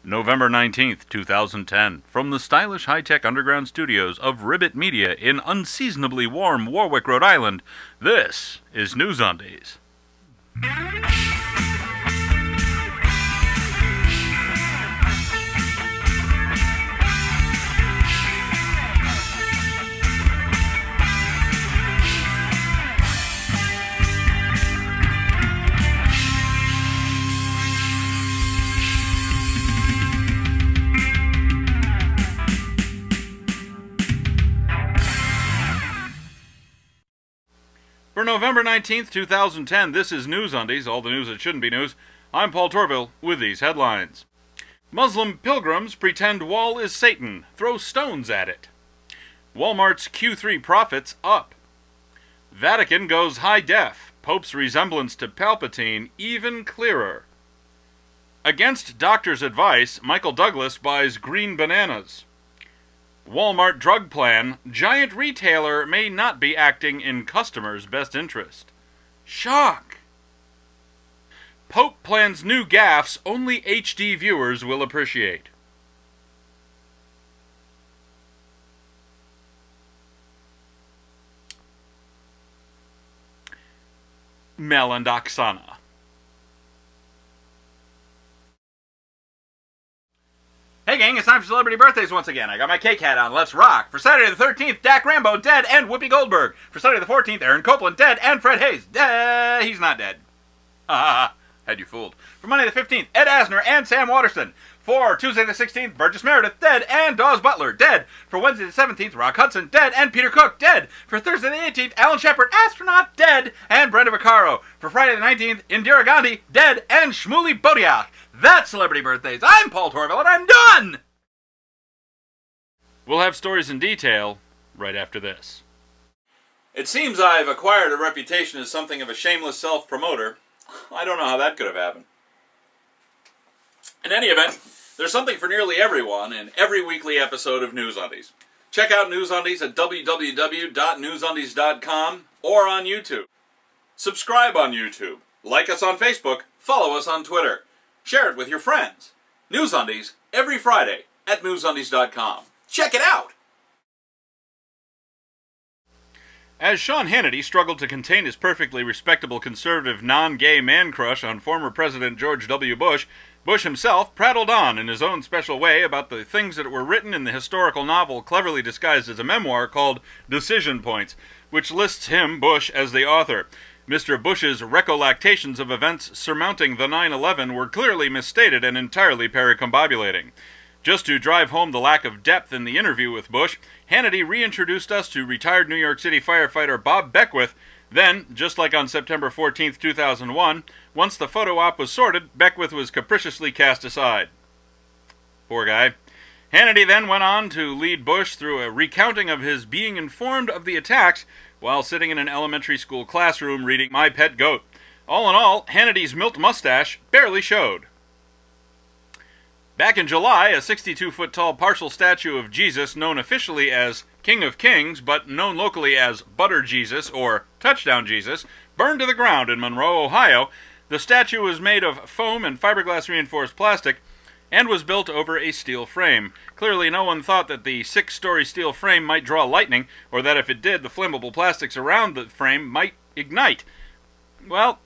November 19th, 2010, from the stylish high-tech underground studios of Ribbit Media in unseasonably warm Warwick, Rhode Island, this is NewsUndies. For November 19th, 2010, this is NewsUndies, all the news that shouldn't be news. I'm Paul Torville with these headlines. Muslim pilgrims pretend wall is Satan, throw stones at it. Walmart's Q3 profits up. Vatican goes high def, Pope's resemblance to Palpatine even clearer. Against doctor's advice, Michael Douglas buys green bananas. Walmart drug plan, giant retailer may not be acting in customers' best interest. Shock! Pope plans new gaffes only HD viewers will appreciate. Mel and Oksana. Hey gang, it's time for celebrity birthdays once again. I got my cake hat on, let's rock. For Saturday the 13th, Dak Rambo, dead, and Whoopi Goldberg. For Saturday the 14th, Aaron Copland, dead, and Fred Hayes, dead. He's not dead. Had you fooled. For Monday the 15th, Ed Asner and Sam Waterston. For Tuesday the 16th, Burgess Meredith, dead, and Dawes Butler, dead. For Wednesday the 17th, Rock Hudson, dead, and Peter Cook, dead. For Thursday the 18th, Alan Shepard, astronaut, dead, and Brenda Vaccaro. For Friday the 19th, Indira Gandhi, dead, and Shmuley Bodiak. That's celebrity birthdays. I'm Paul Torville, and I'm done! We'll have stories in detail right after this. It seems I've acquired a reputation as something of a shameless self-promoter. I don't know how that could have happened. In any event, there's something for nearly everyone in every weekly episode of NewsUndies. Check out NewsUndies at www.newsundies.com or on YouTube. Subscribe on YouTube. Like us on Facebook. Follow us on Twitter. Share it with your friends. NewsUndies, every Friday at newsundies.com. Check it out! As Sean Hannity struggled to contain his perfectly respectable conservative non-gay man crush on former President George W. Bush, Bush himself prattled on in his own special way about the things that were written in the historical novel cleverly disguised as a memoir called Decision Points, which lists him, Bush, as the author. Mr. Bush's recollectations of events surmounting the 9/11 were clearly misstated and entirely pericombobulating. Just to drive home the lack of depth in the interview with Bush, Hannity reintroduced us to retired New York City firefighter Bob Beckwith. Then, just like on September 14th, 2001, once the photo op was sorted, Beckwith was capriciously cast aside. Poor guy. Hannity then went on to lead Bush through a recounting of his being informed of the attacks while sitting in an elementary school classroom reading My Pet Goat. All in all, Hannity's milt mustache barely showed. Back in July, a 62-foot-tall partial statue of Jesus, known officially as King of Kings, but known locally as Butter Jesus or Touchdown Jesus, burned to the ground in Monroe, Ohio. The statue was made of foam and fiberglass reinforced plastic and was built over a steel frame. Clearly, no one thought that the 6-story steel frame might draw lightning, or that if it did, the flammable plastics around the frame might ignite. Well,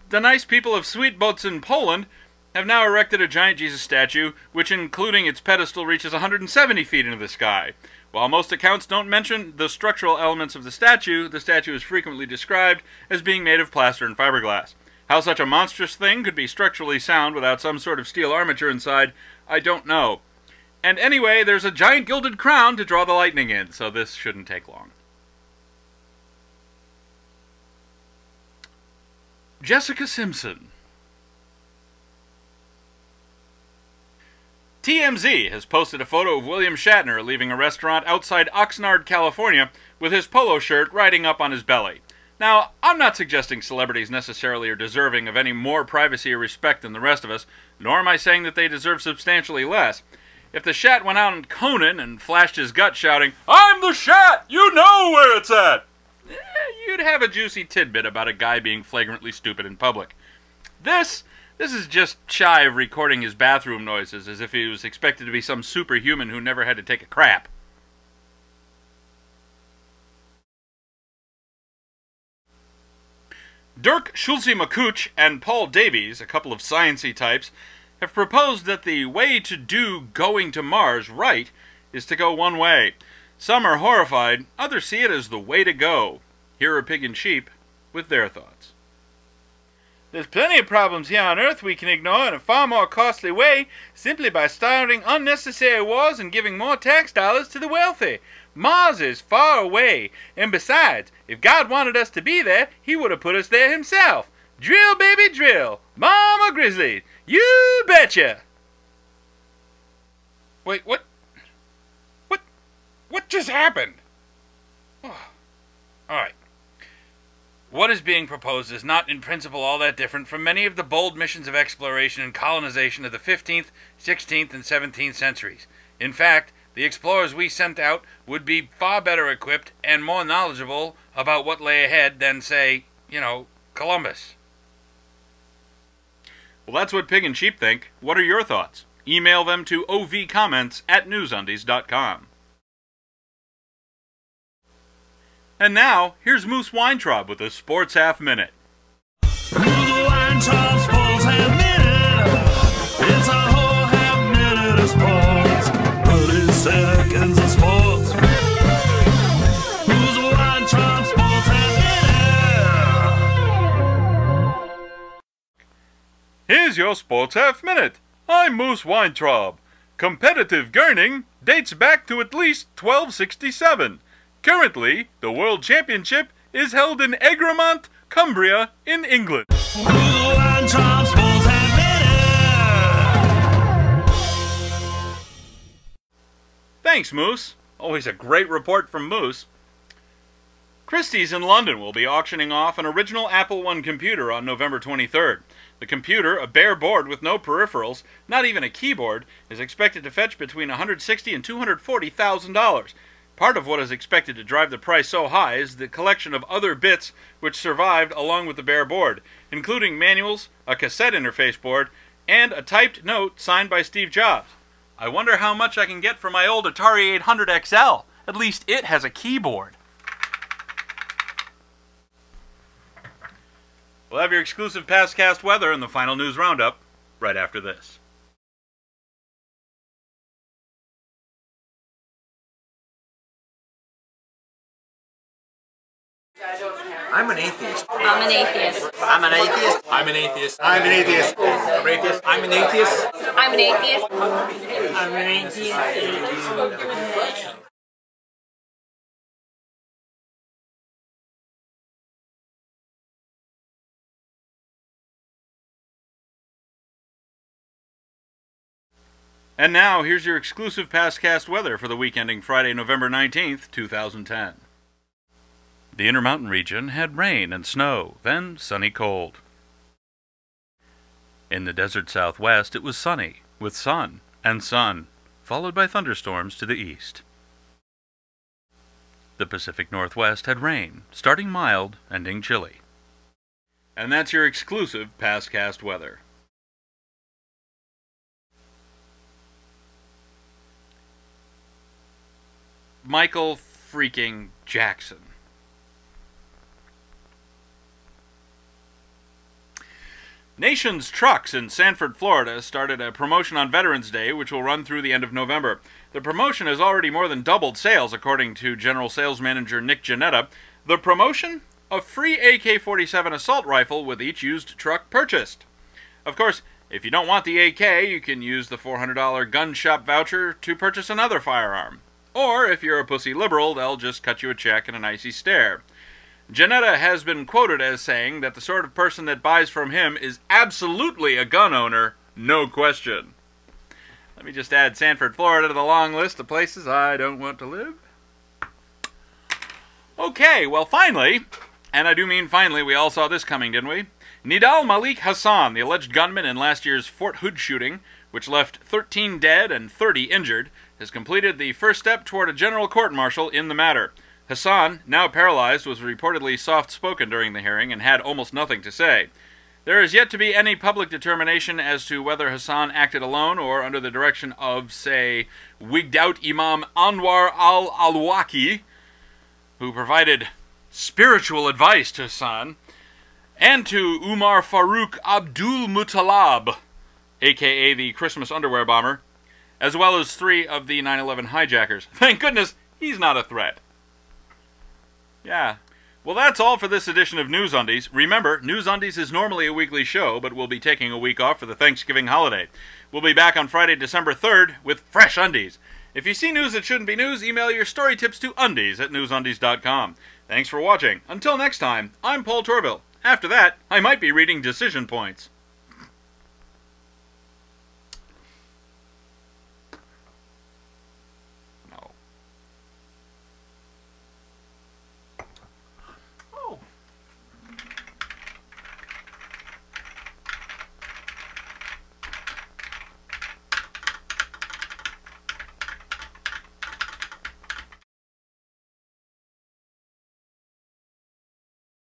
the nice people of Sweetboats in Poland have now erected a giant Jesus statue, which, including its pedestal, reaches 170 feet into the sky. While most accounts don't mention the structural elements of the statue is frequently described as being made of plaster and fiberglass. How such a monstrous thing could be structurally sound without some sort of steel armature inside, I don't know. And anyway, there's a giant gilded crown to draw the lightning in, so this shouldn't take long. Jessica Simpson. TMZ has posted a photo of William Shatner leaving a restaurant outside Oxnard, California, with his polo shirt riding up on his belly. Now, I'm not suggesting celebrities necessarily are deserving of any more privacy or respect than the rest of us, nor am I saying that they deserve substantially less. If the Shat went out on Conan and flashed his gut shouting, "I'm the Shat! You know where it's at!" you'd have a juicy tidbit about a guy being flagrantly stupid in public. This This is just shy of recording his bathroom noises, as if he was expected to be some superhuman who never had to take a crap. Dirk Schulze-McCooch and Paul Davies, a couple of sciencey types, have proposed that the way to do going to Mars right is to go one way. Some are horrified, others see it as the way to go. Here are Pig and Sheep with their thoughts. There's plenty of problems here on Earth we can ignore in a far more costly way, simply by starting unnecessary wars and giving more tax dollars to the wealthy. Mars is far away, and besides, if God wanted us to be there, he would have put us there himself. Drill, baby, drill. Mama Grizzly, you betcha. Wait, what just happened? Oh. Alright. What is being proposed is not in principle all that different from many of the bold missions of exploration and colonization of the 15th, 16th, and 17th centuries. In fact, the explorers we sent out would be far better equipped and more knowledgeable about what lay ahead than, say, Columbus. Well, that's what Pig and Sheep think. What are your thoughts? Email them to ovcomments@newsundies.com. And now, here's Moose Weintraub with a Sports Half Minute. Moose Weintraub Sports Half Minute. It's a whole half minute of sports. 30 seconds of sports. Moose Weintraub Sports Half Minute. Here's your Sports Half Minute. I'm Moose Weintraub. Competitive gurning dates back to at least 1267. Currently, the World Championship is held in Egremont, Cumbria, in England. Thanks, Moose. Always a great report from Moose. Christie's in London will be auctioning off an original Apple I computer on November 23rd. The computer, a bare board with no peripherals, not even a keyboard, is expected to fetch between $160,000 and $240,000. Part of what is expected to drive the price so high is the collection of other bits which survived along with the bare board, including manuals, a cassette interface board, and a typed note signed by Steve Jobs. I wonder how much I can get for my old Atari 800 XL. At least it has a keyboard. We'll have your exclusive pastcast weather and the final news roundup right after this. I'm an atheist. I'm an atheist. I'm an atheist. I'm an atheist. I'm an atheist. I'm an atheist. I'm an atheist. I'm an atheist. And now, here's your exclusive pastcast weather for the week ending Friday, November 19th, 2010. The Intermountain region had rain and snow, then sunny cold. In the desert southwest, it was sunny, with sun and sun, followed by thunderstorms to the east. The Pacific Northwest had rain, starting mild, ending chilly. And that's your exclusive pastcast weather. Michael freaking Jackson. Nation's Trucks in Sanford, Florida started a promotion on Veterans Day which will run through the end of November. The promotion has already more than doubled sales, according to General Sales Manager Nick Janetta. The promotion? A free AK-47 assault rifle with each used truck purchased. Of course, if you don't want the AK, you can use the $400 gun shop voucher to purchase another firearm. Or, if you're a pussy liberal, they'll just cut you a check and an icy stare. Janetta has been quoted as saying that the sort of person that buys from him is absolutely a gun owner, no question. Let me just add Sanford, Florida to the long list of places I don't want to live. Okay, well finally, and I do mean finally, we all saw this coming, didn't we? Nidal Malik Hasan, the alleged gunman in last year's Fort Hood shooting, which left 13 dead and 30 injured, has completed the first step toward a general court-martial in the matter. Hasan, now paralyzed, was reportedly soft-spoken during the hearing and had almost nothing to say. There is yet to be any public determination as to whether Hasan acted alone or under the direction of, say, wigged-out Imam Anwar al-Awlaki, who provided spiritual advice to Hasan, and to Umar Farouk Abdul Muttalab, a.k.a. the Christmas underwear bomber, as well as 3 of the 9/11 hijackers. Thank goodness he's not a threat. Yeah. Well, that's all for this edition of NewsUndies. Remember, NewsUndies is normally a weekly show, but we'll be taking a week off for the Thanksgiving holiday. We'll be back on Friday, December 3rd with fresh undies. If you see news that shouldn't be news, email your story tips to undies@newsundies.com. Thanks for watching. Until next time, I'm Paul Torville. After that, I might be reading decision points.